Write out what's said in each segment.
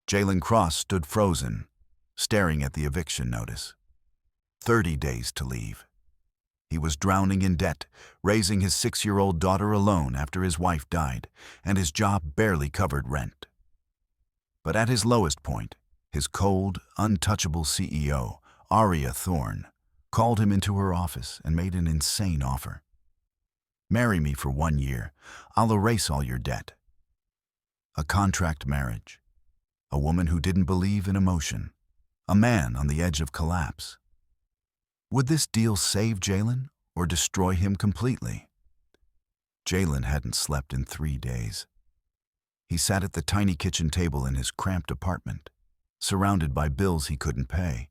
Jalen Cross stood frozen, staring at the eviction notice. 30 days to leave. He was drowning in debt, raising his 6-year-old daughter alone after his wife died, and his job barely covered rent. But at his lowest point, his cold, untouchable CEO, Aria Thorne, called him into her office and made an insane offer. "Marry me for 1 year. I'll erase all your debt." A contract marriage. A woman who didn't believe in emotion. A man on the edge of collapse. Would this deal save Jalen or destroy him completely? Jalen hadn't slept in 3 days. He sat at the tiny kitchen table in his cramped apartment, surrounded by bills he couldn't pay.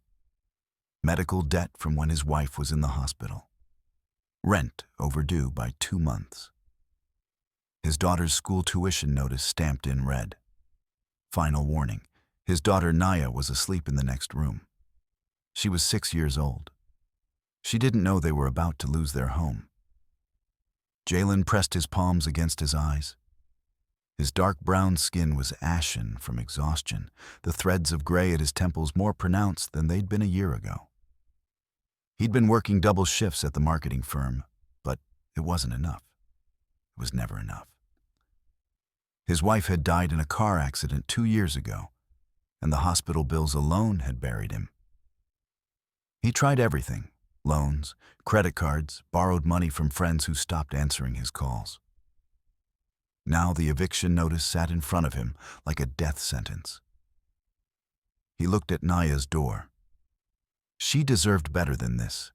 Medical debt from when his wife was in the hospital. Rent overdue by 2 months. His daughter's school tuition notice stamped in red. Final warning, his daughter Naya was asleep in the next room. She was 6 years old. She didn't know they were about to lose their home. Jalen pressed his palms against his eyes. His dark brown skin was ashen from exhaustion, the threads of gray at his temples more pronounced than they'd been a year ago. He'd been working double shifts at the marketing firm, but it wasn't enough. It was never enough. His wife had died in a car accident 2 years ago, and the hospital bills alone had buried him. He tried everything: loans, credit cards, borrowed money from friends who stopped answering his calls. Now the eviction notice sat in front of him like a death sentence. He looked at Naya's door. She deserved better than this.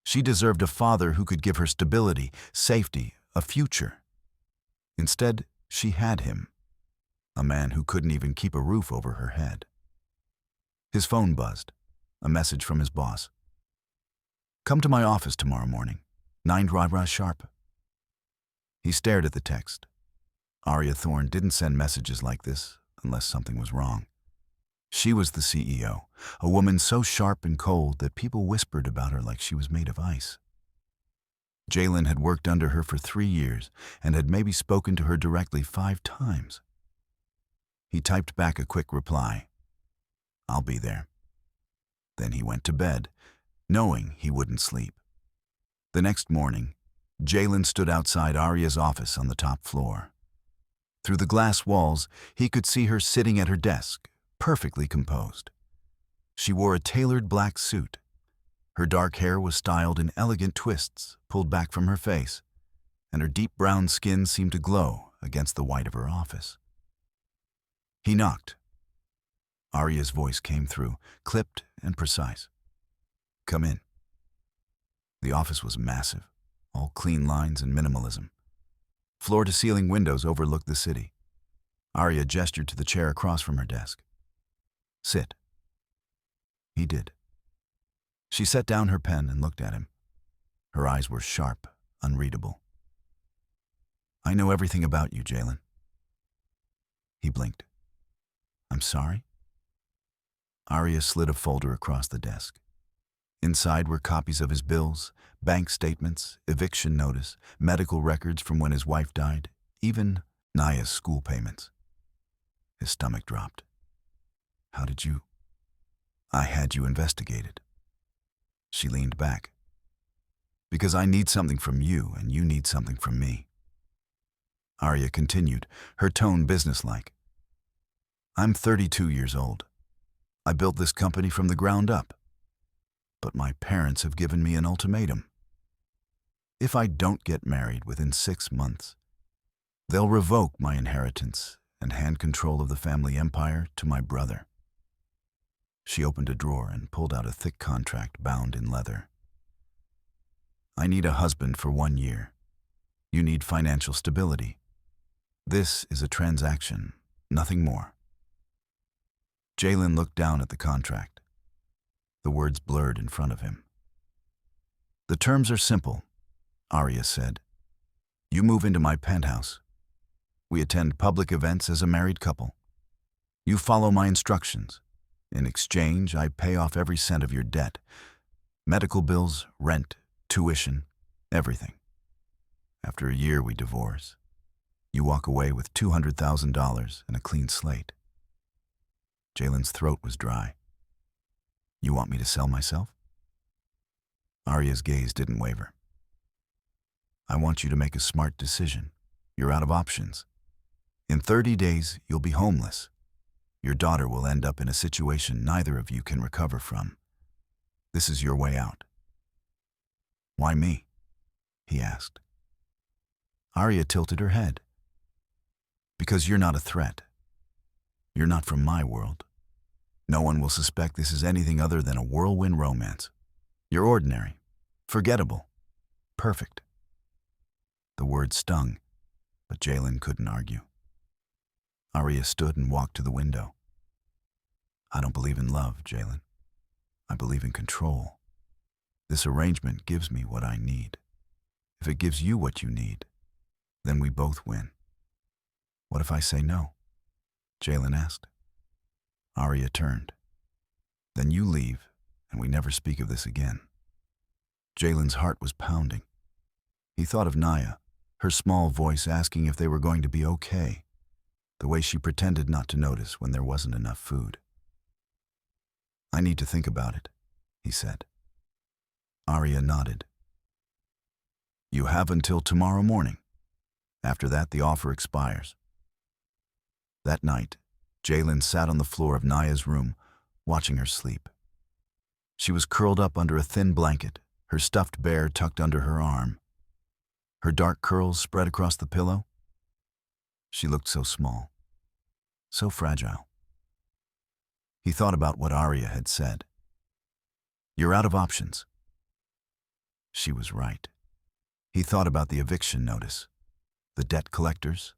She deserved a father who could give her stability, safety, a future. Instead, she had him, a man who couldn't even keep a roof over her head. His phone buzzed, a message from his boss. "Come to my office tomorrow morning, 9 sharp." He stared at the text. Aria Thorne didn't send messages like this unless something was wrong. She was the CEO, a woman so sharp and cold that people whispered about her like she was made of ice. Jalen had worked under her for 3 years and had maybe spoken to her directly 5 times. He typed back a quick reply. "I'll be there." Then he went to bed, knowing he wouldn't sleep. The next morning, Jalen stood outside Aria's office on the top floor. Through the glass walls, he could see her sitting at her desk, perfectly composed. She wore a tailored black suit. Her dark hair was styled in elegant twists pulled back from her face, and her deep brown skin seemed to glow against the white of her office. He knocked. Aria's voice came through, clipped and precise. "Come in." The office was massive, all clean lines and minimalism. Floor-to-ceiling windows overlooked the city. Aria gestured to the chair across from her desk. "Sit." He did. She set down her pen and looked at him. Her eyes were sharp, unreadable. "I know everything about you, Jalen." He blinked. "I'm sorry?" Aria slid a folder across the desk. Inside were copies of his bills, bank statements, eviction notice, medical records from when his wife died, even Naya's school payments. His stomach dropped. "How did you—" "I had you investigated." She leaned back. "Because I need something from you, and you need something from me." Aria continued, her tone businesslike. "I'm 32 years old. I built this company from the ground up. But my parents have given me an ultimatum. If I don't get married within 6 months, they'll revoke my inheritance and hand control of the family empire to my brother." She opened a drawer and pulled out a thick contract bound in leather. "I need a husband for 1 year. You need financial stability. This is a transaction, nothing more." Jalen looked down at the contract. The words blurred in front of him. "The terms are simple," Aria said. "You move into my penthouse. We attend public events as a married couple. You follow my instructions. In exchange, I pay off every cent of your debt. Medical bills, rent, tuition, everything. After a year, we divorce. You walk away with $200,000 and a clean slate." Jalen's throat was dry. You want me to sell myself? Aria's gaze didn't waver. I want you to make a smart decision. You're out of options. In 30 days, you'll be homeless. Your daughter will end up in a situation neither of you can recover from. This is your way out. Why me? He asked. Aria tilted her head. Because you're not a threat. You're not from my world. No one will suspect this is anything other than a whirlwind romance. You're ordinary, forgettable, perfect. The word stung, but Jalen couldn't argue. Aria stood and walked to the window. I don't believe in love, Jalen. I believe in control. This arrangement gives me what I need. If it gives you what you need, then we both win. What if I say no? Jalen asked. Aria turned. Then you leave, and we never speak of this again. Jalen's heart was pounding. He thought of Naya, her small voice asking if they were going to be okay, the way she pretended not to notice when there wasn't enough food. I need to think about it, he said. Aria nodded. You have until tomorrow morning. After that, the offer expires. That night, Jalen sat on the floor of Naya's room, watching her sleep. She was curled up under a thin blanket, her stuffed bear tucked under her arm. Her dark curls spread across the pillow. She looked so small, so fragile. He thought about what Aria had said. You're out of options. She was right. He thought about the eviction notice, the debt collectors,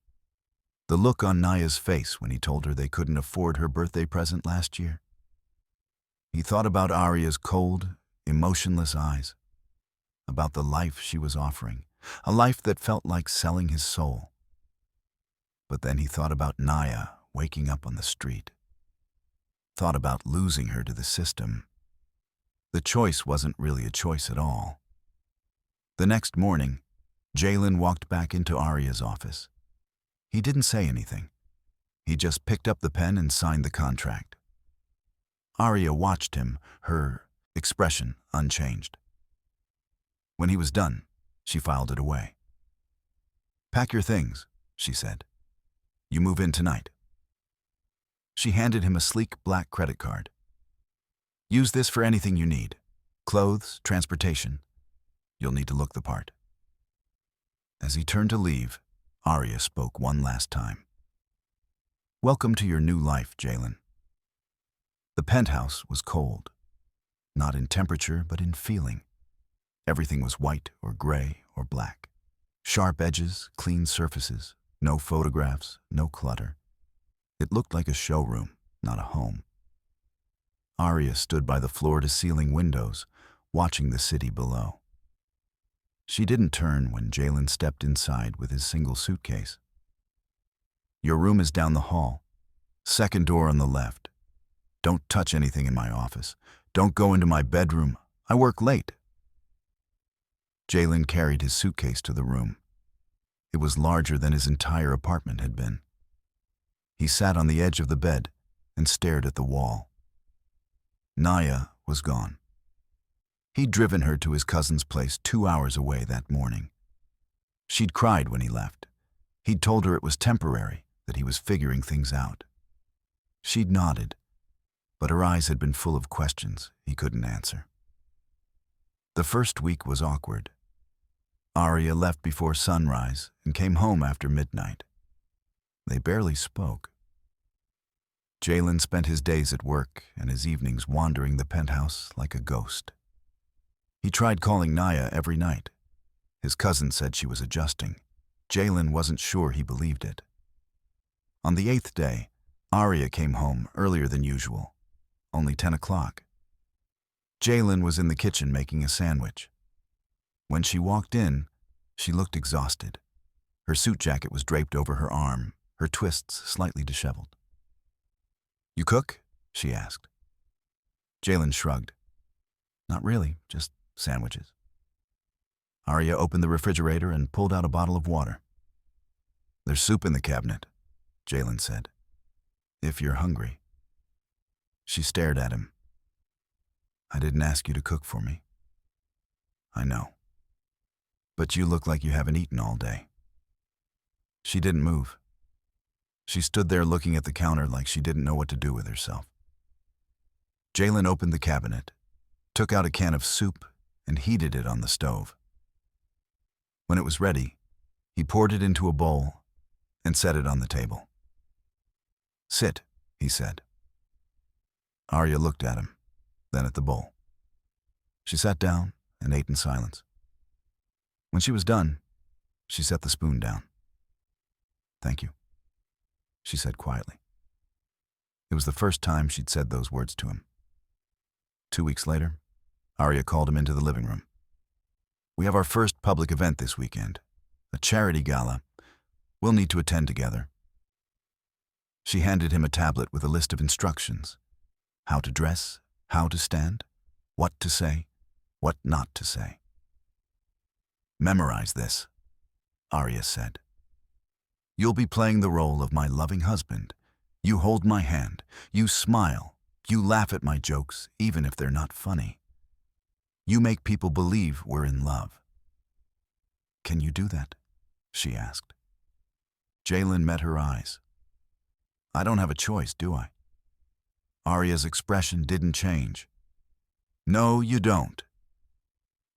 the look on Naya's face when he told her they couldn't afford her birthday present last year. He thought about Aria's cold, emotionless eyes, about the life she was offering, a life that felt like selling his soul. But then he thought about Naya waking up on the street, thought about losing her to the system. The choice wasn't really a choice at all. The next morning, Jalen walked back into Aria's office. He didn't say anything. He just picked up the pen and signed the contract. Aria watched him, her expression unchanged. When he was done, she filed it away. Pack your things, she said. You move in tonight. She handed him a sleek black credit card. Use this for anything you need. Clothes, transportation. You'll need to look the part. As he turned to leave, Aria spoke one last time. Welcome to your new life, Jalen. The penthouse was cold, not in temperature but in feeling. Everything was white or gray or black. Sharp edges, clean surfaces, no photographs, no clutter. It looked like a showroom, not a home. Aria stood by the floor-to-ceiling windows, watching the city below. She didn't turn when Jalen stepped inside with his single suitcase. Your room is down the hall. Second door on the left. Don't touch anything in my office. Don't go into my bedroom. I work late. Jalen carried his suitcase to the room. It was larger than his entire apartment had been. He sat on the edge of the bed and stared at the wall. Naya was gone. He'd driven her to his cousin's place 2 hours away that morning. She'd cried when he left. He'd told her it was temporary, that he was figuring things out. She'd nodded, but her eyes had been full of questions he couldn't answer. The first week was awkward. Aria left before sunrise and came home after midnight. They barely spoke. Jalen spent his days at work and his evenings wandering the penthouse like a ghost. He tried calling Naya every night. His cousin said she was adjusting. Jalen wasn't sure he believed it. On the 8th day, Aria came home earlier than usual, only 10 o'clock. Jalen was in the kitchen making a sandwich. When she walked in, she looked exhausted. Her suit jacket was draped over her arm, her twists slightly disheveled. You cook? She asked. Jalen shrugged. Not really, just sandwiches. Aria opened the refrigerator and pulled out a bottle of water. There's soup in the cabinet, Jalen said. If you're hungry. She stared at him. I didn't ask you to cook for me. I know. But you look like you haven't eaten all day. She didn't move. She stood there looking at the counter like she didn't know what to do with herself. Jalen opened the cabinet, took out a can of soup, and heated it on the stove. When it was ready, he poured it into a bowl and set it on the table. Sit, he said. Aria looked at him, then at the bowl. She sat down and ate in silence. When she was done, she set the spoon down. Thank you, she said quietly. It was the first time she'd said those words to him. 2 weeks later, Aria called him into the living room. We have our first public event this weekend, a charity gala. We'll need to attend together. She handed him a tablet with a list of instructions: how to dress, how to stand, what to say, what not to say. Memorize this, Aria said. You'll be playing the role of my loving husband. You hold my hand, you smile, you laugh at my jokes, even if they're not funny. You make people believe we're in love. Can you do that? She asked. Jalen met her eyes. I don't have a choice, do I? Aria's expression didn't change. No, you don't.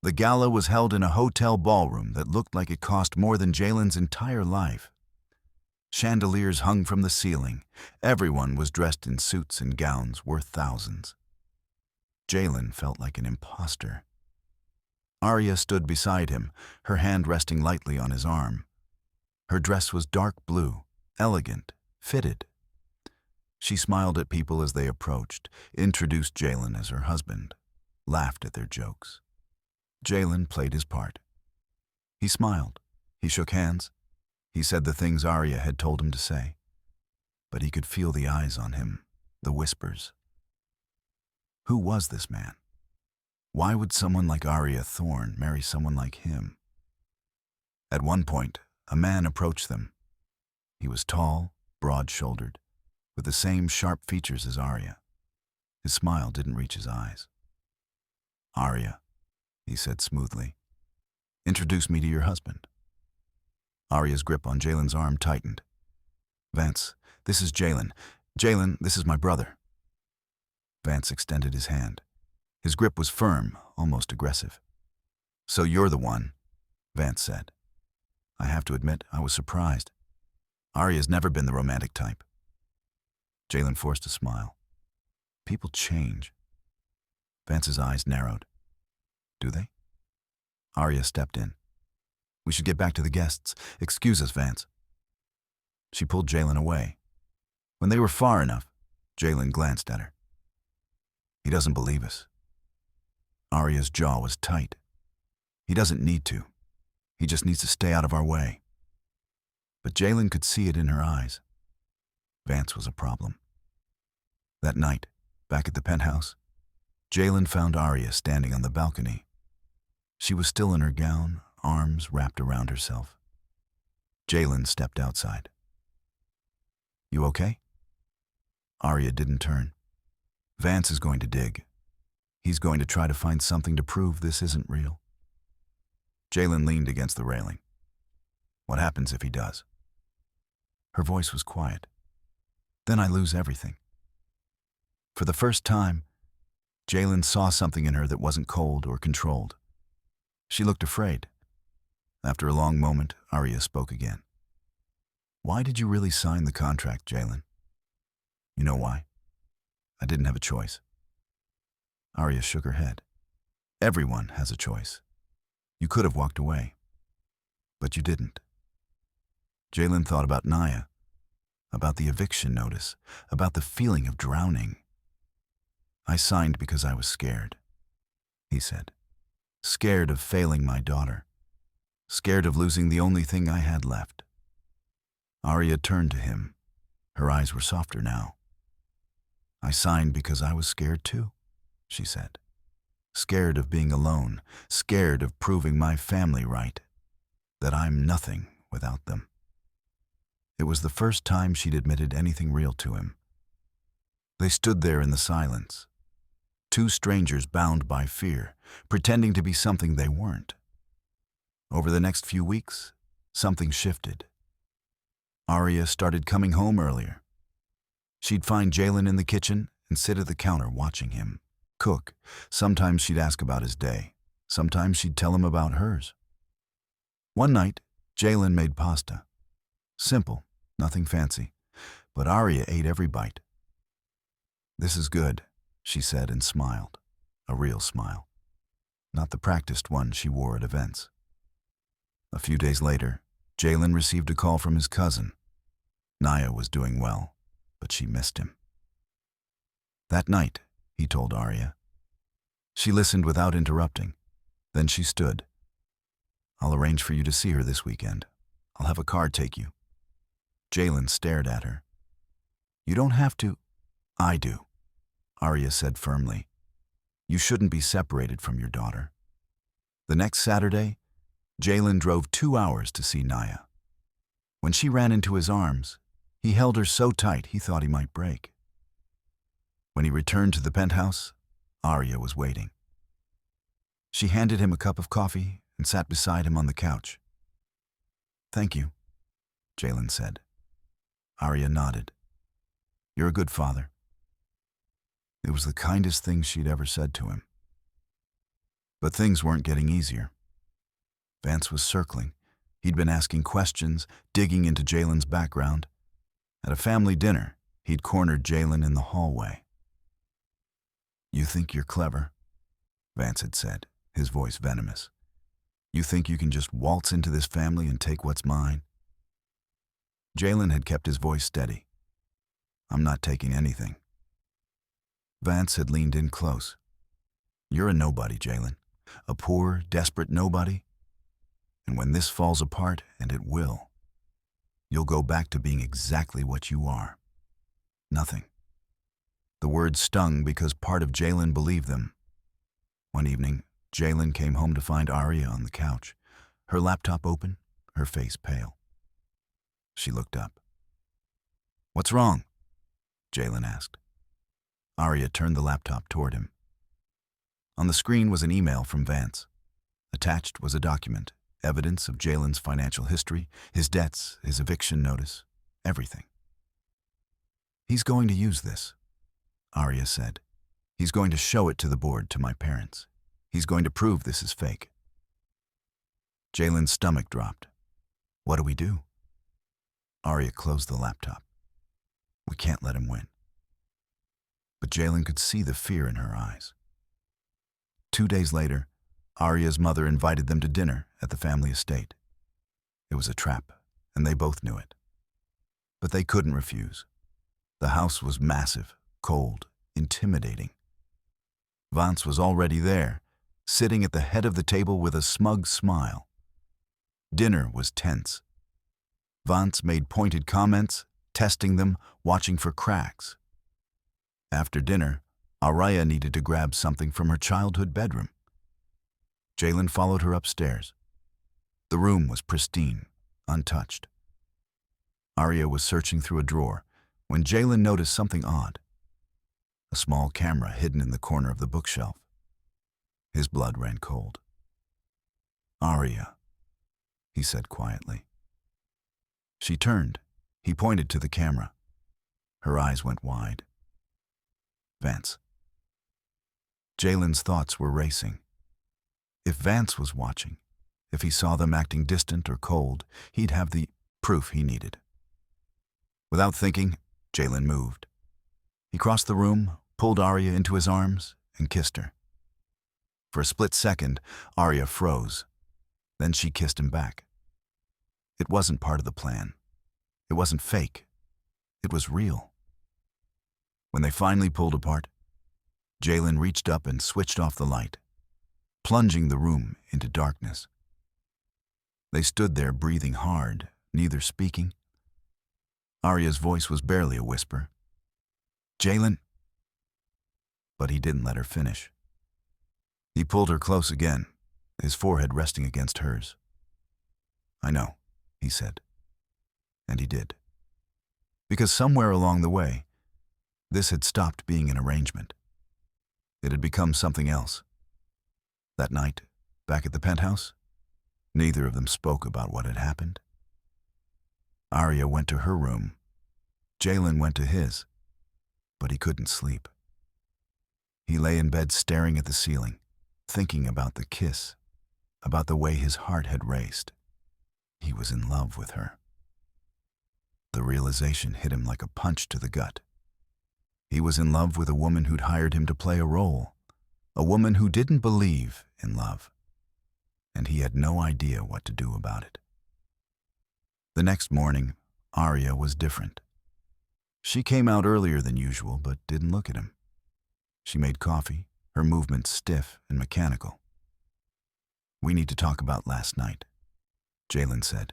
The gala was held in a hotel ballroom that looked like it cost more than Jalen's entire life. Chandeliers hung from the ceiling. Everyone was dressed in suits and gowns worth thousands. Jalen felt like an imposter. Aria stood beside him, her hand resting lightly on his arm. Her dress was dark blue, elegant, fitted. She smiled at people as they approached, introduced Jalen as her husband, laughed at their jokes. Jalen played his part. He smiled, he shook hands, he said the things Aria had told him to say. But he could feel the eyes on him, the whispers. Who was this man? Why would someone like Aria Thorne marry someone like him? At one point, a man approached them. He was tall, broad-shouldered, with the same sharp features as Aria. His smile didn't reach his eyes. Aria, he said smoothly, introduce me to your husband. Aria's grip on Jalen's arm tightened. Vance, this is Jalen. Jalen, this is my brother. Vance extended his hand. His grip was firm, almost aggressive. So you're the one, Vance said. I have to admit, I was surprised. Aria's never been the romantic type. Jalen forced a smile. People change. Vance's eyes narrowed. Do they? Aria stepped in. We should get back to the guests. Excuse us, Vance. She pulled Jalen away. When they were far enough, Jalen glanced at her. He doesn't believe us. Aria's jaw was tight. He doesn't need to. He just needs to stay out of our way. But Jalen could see it in her eyes. Vance was a problem. That night, back at the penthouse, Jalen found Aria standing on the balcony. She was still in her gown, arms wrapped around herself. Jalen stepped outside. You okay? Aria didn't turn. Vance is going to dig. He's going to try to find something to prove this isn't real. Jalen leaned against the railing. What happens if he does? Her voice was quiet. Then I lose everything. For the first time, Jalen saw something in her that wasn't cold or controlled. She looked afraid. After a long moment, Aria spoke again. Why did you really sign the contract, Jalen? You know why? I didn't have a choice. Aria shook her head. Everyone has a choice. You could have walked away, but you didn't. Jalen thought about Naya, about the eviction notice, about the feeling of drowning. I signed because I was scared, he said. Scared of failing my daughter. Scared of losing the only thing I had left. Aria turned to him. Her eyes were softer now. I signed because I was scared too, she said. Scared of being alone, scared of proving my family right, that I'm nothing without them. It was the first time she'd admitted anything real to him. They stood there in the silence, two strangers bound by fear, pretending to be something they weren't. Over the next few weeks, something shifted. Aria started coming home earlier. She'd find Jalen in the kitchen and sit at the counter watching him cook. Sometimes she'd ask about his day. Sometimes she'd tell him about hers. One night, Jalen made pasta. Simple, nothing fancy, but Aria ate every bite. "This is good," she said and smiled, a real smile, not the practiced one she wore at events. A few days later, Jalen received a call from his cousin. Naya was doing well, but she missed him. That night, he told Aria. She listened without interrupting. Then she stood. "I'll arrange for you to see her this weekend. I'll have a car take you." Jalen stared at her. "You don't have to." "I do," Aria said firmly. "You shouldn't be separated from your daughter." The next Saturday, Jalen drove 2 hours to see Naya. When she ran into his arms, he held her so tight he thought he might break. When he returned to the penthouse, Aria was waiting. She handed him a cup of coffee and sat beside him on the couch. "Thank you," Jalen said. Aria nodded. "You're a good father." It was the kindest thing she'd ever said to him. But things weren't getting easier. Vance was circling. He'd been asking questions, digging into Jalen's background. At a family dinner, he'd cornered Jalen in the hallway. "You think you're clever," Vance had said, his voice venomous. "You think you can just waltz into this family and take what's mine?" Jalen had kept his voice steady. "I'm not taking anything." Vance had leaned in close. "You're a nobody, Jalen. A poor, desperate nobody. And when this falls apart, and it will, you'll go back to being exactly what you are. Nothing." The words stung because part of Jalen believed them. One evening, Jalen came home to find Aria on the couch, her laptop open, her face pale. She looked up. "What's wrong?" Jalen asked. Aria turned the laptop toward him. On the screen was an email from Vance. Attached was a document, evidence of Jalen's financial history, his debts, his eviction notice, everything. "He's going to use this," Aria said. "He's going to show it to the board, to my parents. He's going to prove this is fake." Jalen's stomach dropped. "What do we do?" Aria closed the laptop. "We can't let him win." But Jalen could see the fear in her eyes. 2 days later, Aria's mother invited them to dinner at the family estate. It was a trap, and they both knew it. But they couldn't refuse. The house was massive, cold, intimidating. Vance was already there, sitting at the head of the table with a smug smile. Dinner was tense. Vance made pointed comments, testing them, watching for cracks. After dinner, Aria needed to grab something from her childhood bedroom. Jalen followed her upstairs. The room was pristine, untouched. Aria was searching through a drawer when Jalen noticed something odd. A small camera hidden in the corner of the bookshelf. His blood ran cold. "Aria," he said quietly. She turned. He pointed to the camera. Her eyes went wide. "Vance." Jalen's thoughts were racing. If Vance was watching, if he saw them acting distant or cold, he'd have the proof he needed. Without thinking, Jalen moved. He crossed the room, pulled Aria into his arms, and kissed her. For a split second, Aria froze. Then she kissed him back. It wasn't part of the plan. It wasn't fake. It was real. When they finally pulled apart, Jalen reached up and switched off the light, plunging the room into darkness. They stood there breathing hard, neither speaking. Aria's voice was barely a whisper. "Jalen?" But he didn't let her finish. He pulled her close again, his forehead resting against hers. "I know," he said. And he did. Because somewhere along the way, This had stopped being an arrangement. It had become something else. That night, back at the penthouse, neither of them spoke about what had happened. Aria went to her room. Jalen went to his, but he couldn't sleep. He lay in bed staring at the ceiling, thinking about the kiss, about the way his heart had raced. He was in love with her. The realization hit him like a punch to the gut. He was in love with a woman who'd hired him to play a role, a woman who didn't believe in love, and he had no idea what to do about it. The next morning, Aria was different. She came out earlier than usual, but didn't look at him. She made coffee, her movements stiff and mechanical. "We need to talk about last night," Jalen said.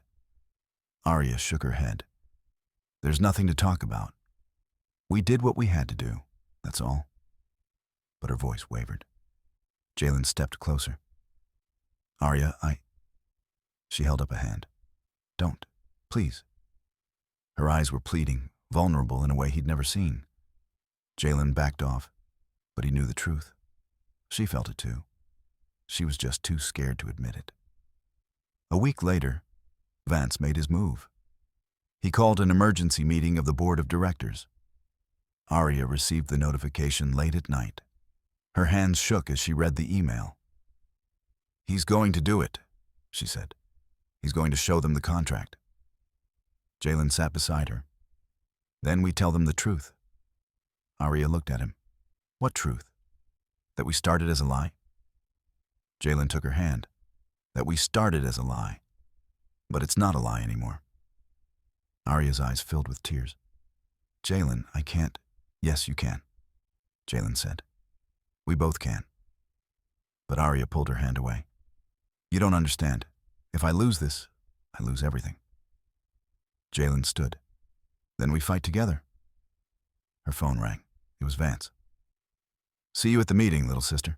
Aria shook her head. "There's nothing to talk about. We did what we had to do, that's all." But her voice wavered. Jalen stepped closer. "Aria, She held up a hand. "Don't, please." Her eyes were pleading, vulnerable in a way he'd never seen. Jalen backed off, but he knew the truth. She felt it too. She was just too scared to admit it. A week later, Vance made his move. He called an emergency meeting of the board of directors. Aria received the notification late at night. Her hands shook as she read the email. "He's going to do it," she said. "He's going to show them the contract." Jalen sat beside her. "Then we tell them the truth." Aria looked at him. "What truth? That we started as a lie?" Jalen took her hand. "That we started as a lie. But it's not a lie anymore." Aria's eyes filled with tears. "Jalen, I can't." "Yes, you can," Jalen said. "We both can." But Aria pulled her hand away. "You don't understand. If I lose this, I lose everything." Jalen stood. "Then we fight together." Her phone rang. It was Vance. "See you at the meeting, little sister,"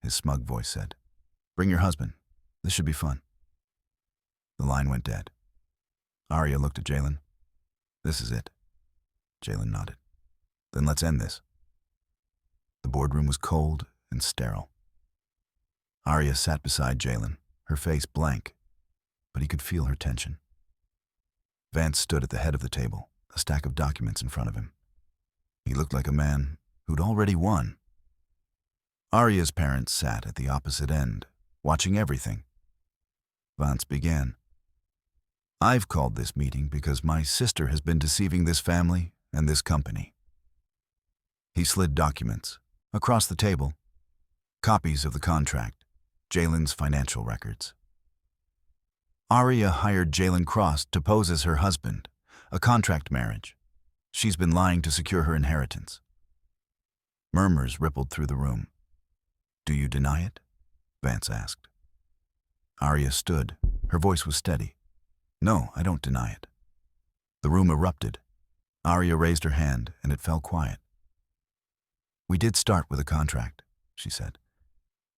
his smug voice said. "Bring your husband. This should be fun." The line went dead. Aria looked at Jalen. "This is it." Jalen nodded. "Then let's end this." The boardroom was cold and sterile. Aria sat beside Jalen, her face blank, but he could feel her tension. Vance stood at the head of the table, a stack of documents in front of him. He looked like a man who'd already won. Aria's parents sat at the opposite end, watching everything. Vance began. "I've called this meeting because my sister has been deceiving this family and this company." He slid documents across the table, copies of the contract, Jalen's financial records. Aria hired Jalen Cross to pose as her husband, a contract marriage. She's been lying to secure her inheritance. Murmurs rippled through the room. "Do you deny it?" Vance asked. Aria stood. Her voice was steady. "No, I don't deny it." The room erupted. Aria raised her hand, and it fell quiet. "We did start with a contract," she said.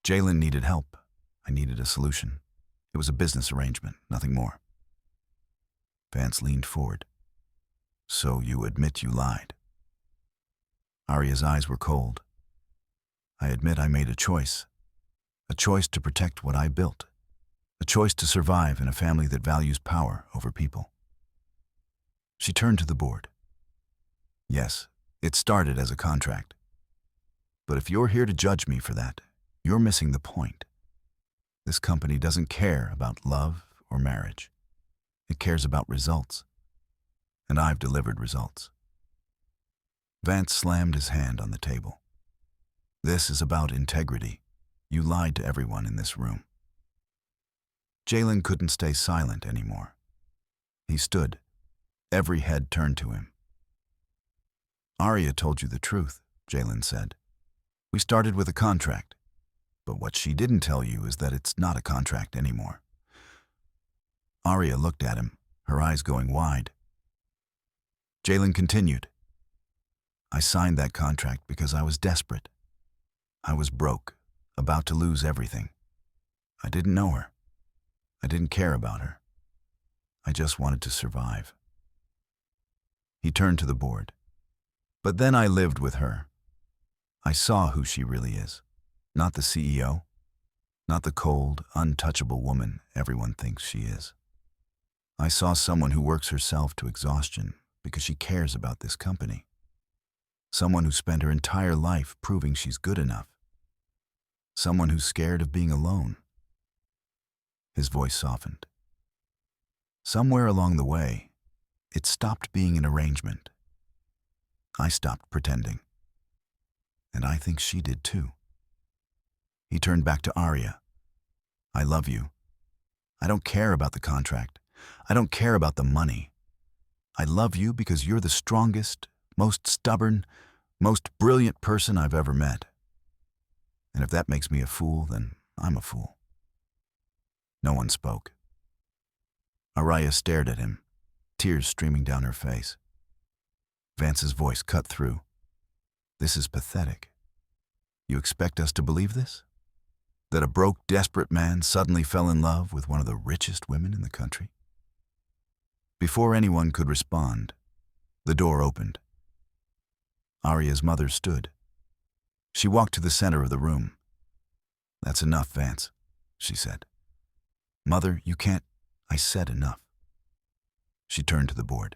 "Jalen needed help. I needed a solution. It was a business arrangement, nothing more." Vance leaned forward. "So you admit you lied?" Aria's eyes were cold. "I admit I made a choice to protect what I built, a choice to survive in a family that values power over people." She turned to the board. "Yes, it started as a contract. But if you're here to judge me for that, you're missing the point. This company doesn't care about love or marriage. It cares about results. And I've delivered results." Vance slammed his hand on the table. "This is about integrity. You lied to everyone in this room." Jalen couldn't stay silent anymore. He stood, every head turned to him. "Aria told you the truth," Jalen said. "We started with a contract. But what she didn't tell you is that it's not a contract anymore." Aria looked at him, her eyes going wide. Jalen continued. "I signed that contract because I was desperate. I was broke, about to lose everything. I didn't know her. I didn't care about her. I just wanted to survive." He turned to the board. But then I lived with her. I saw who she really is. Not the CEO, not the cold, untouchable woman everyone thinks she is. I saw someone who works herself to exhaustion because she cares about this company. Someone who spent her entire life proving she's good enough. Someone who's scared of being alone. His voice softened. Somewhere along the way, it stopped being an arrangement. I stopped pretending. And I think she did too. He turned back to Aria. I love you. I don't care about the contract. I don't care about the money. I love you because you're the strongest, most stubborn, most brilliant person I've ever met. And if that makes me a fool, then I'm a fool. No one spoke. Aria stared at him, tears streaming down her face. Vance's voice cut through. This is pathetic. You expect us to believe this? That a broke, desperate man suddenly fell in love with one of the richest women in the country? Before anyone could respond, the door opened. Aria's mother stood. She walked to the center of the room. That's enough, Vance, she said. Mother, you can't. I said enough. She turned to the board.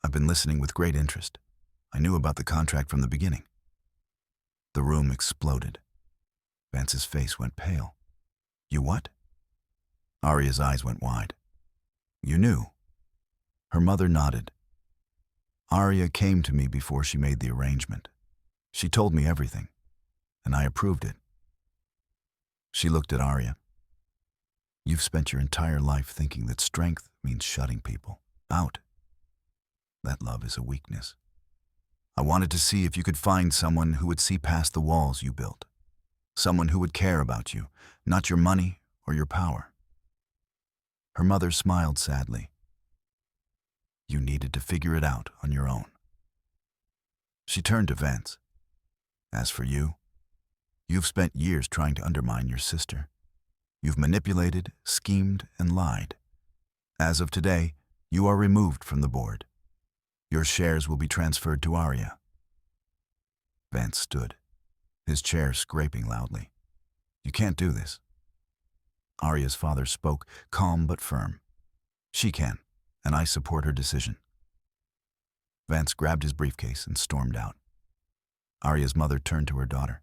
I've been listening with great interest. I knew about the contract from the beginning. The room exploded. Vance's face went pale. You what? Aria's eyes went wide. You knew. Her mother nodded. Aria came to me before she made the arrangement. She told me everything, and I approved it. She looked at Aria. You've spent your entire life thinking that strength means shutting people out. That love is a weakness. I wanted to see if you could find someone who would see past the walls you built. Someone who would care about you, not your money or your power. Her mother smiled sadly. You needed to figure it out on your own. She turned to Vance. As for you, you've spent years trying to undermine your sister. You've manipulated, schemed, and lied. As of today, you are removed from the board. Your shares will be transferred to Aria. Vance stood, his chair scraping loudly. You can't do this. Aria's father spoke, calm but firm. She can, and I support her decision. Vance grabbed his briefcase and stormed out. Aria's mother turned to her daughter.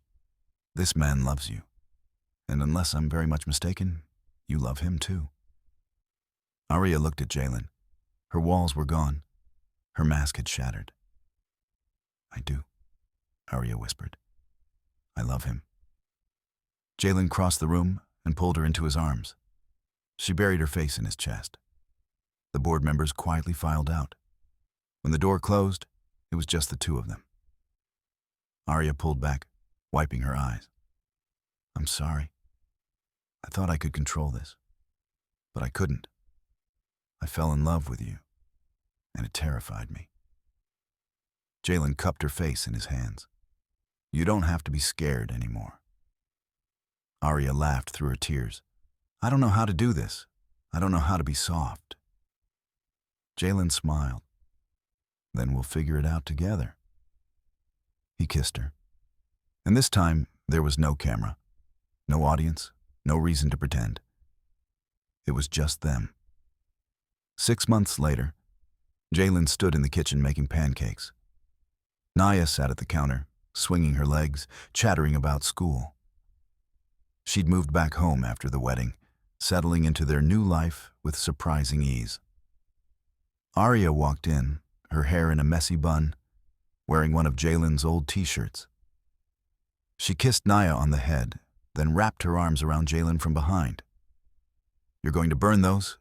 This man loves you, and unless I'm very much mistaken, you love him too. Aria looked at Jalen. Her walls were gone. Her mask had shattered. I do, Aria whispered. I love him. Jalen crossed the room and pulled her into his arms. She buried her face in his chest. The board members quietly filed out. When the door closed, it was just the two of them. Aria pulled back, wiping her eyes. I'm sorry. I thought I could control this, but I couldn't. I fell in love with you, and it terrified me. Jalen cupped her face in his hands. You don't have to be scared anymore. Aria laughed through her tears. I don't know how to do this. I don't know how to be soft. Jalen smiled. Then we'll figure it out together. He kissed her. And this time, there was no camera, no audience, no reason to pretend. It was just them. 6 months later, Jalen stood in the kitchen making pancakes. Naya sat at the counter, swinging her legs, chattering about school. She'd moved back home after the wedding, settling into their new life with surprising ease. Aria walked in, her hair in a messy bun, wearing one of Jalen's old t-shirts. She kissed Naya on the head, then wrapped her arms around Jalen from behind. You're going to burn those?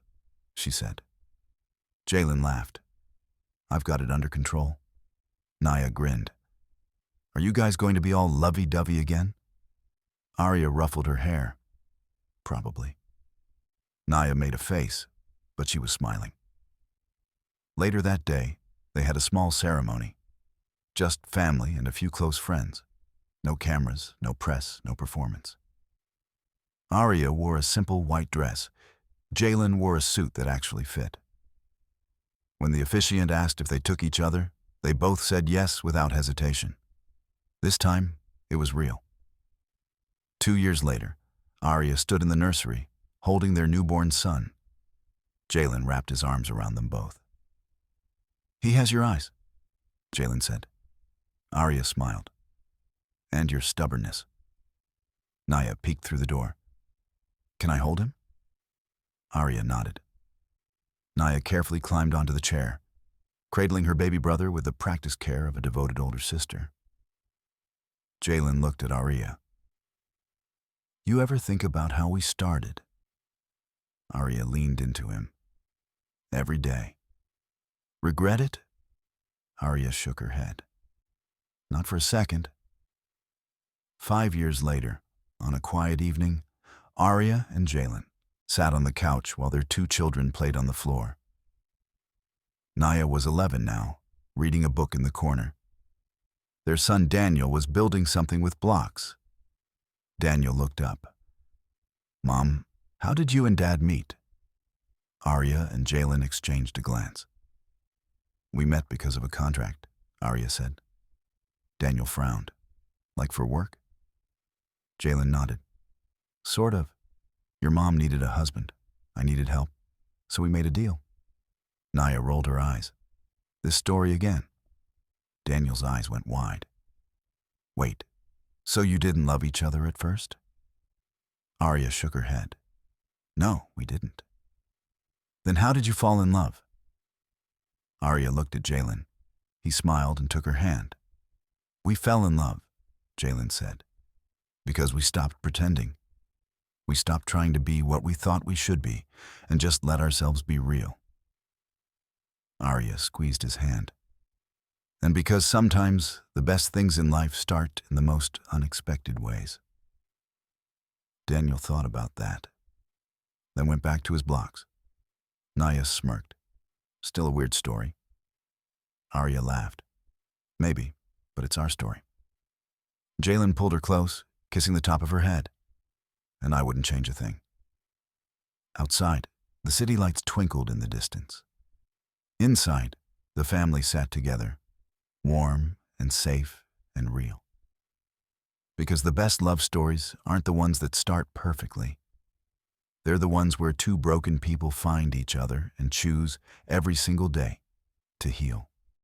She said. Jalen laughed. I've got it under control. Naya grinned. Are you guys going to be all lovey-dovey again? Aria ruffled her hair. Probably. Naya made a face, but she was smiling. Later that day, they had a small ceremony. Just family and a few close friends. No cameras, no press, no performance. Aria wore a simple white dress. Jalen wore a suit that actually fit. When the officiant asked if they took each other, They both said yes without hesitation. This time, it was real. 2 years later, Aria stood in the nursery, holding their newborn son. Jalen wrapped his arms around them both. "He has your eyes," Jalen said. Aria smiled. "And your stubbornness." Naya peeked through the door. "Can I hold him?" Aria nodded. Naya carefully climbed onto the chair, cradling her baby brother with the practiced care of a devoted older sister. Jalen looked at Aria. "You ever think about how we started?" Aria leaned into him. "Every day." "Regret it?" Aria shook her head. "Not for a second." 5 years later, on a quiet evening, Aria and Jalen sat on the couch while their 2 children played on the floor. Naya was 11 now, reading a book in the corner. Their son Daniel was building something with blocks. Daniel looked up. "Mom, how did you and Dad meet?" Aria and Jalen exchanged a glance. "We met because of a contract," Aria said. Daniel frowned. "Like for work?" Jalen nodded. "Sort of. Your mom needed a husband. I needed help. So we made a deal." Naya rolled her eyes. "This story again." Daniel's eyes went wide. "Wait, so you didn't love each other at first?" Aria shook her head. "No, we didn't." "Then how did you fall in love?" Aria looked at Jalen. He smiled and took her hand. "We fell in love," Jalen said, "because we stopped pretending. We stopped trying to be what we thought we should be and just let ourselves be real." Aria squeezed his hand. "And because sometimes the best things in life start in the most unexpected ways." Daniel thought about that, then went back to his blocks. Naya smirked. "Still a weird story." Aria laughed. "Maybe, but it's our story." Jalen pulled her close, kissing the top of her head. "And I wouldn't change a thing." Outside, the city lights twinkled in the distance. Inside, the family sat together, warm and safe and real. Because the best love stories aren't the ones that start perfectly. They're the ones where 2 broken people find each other and choose every single day to heal.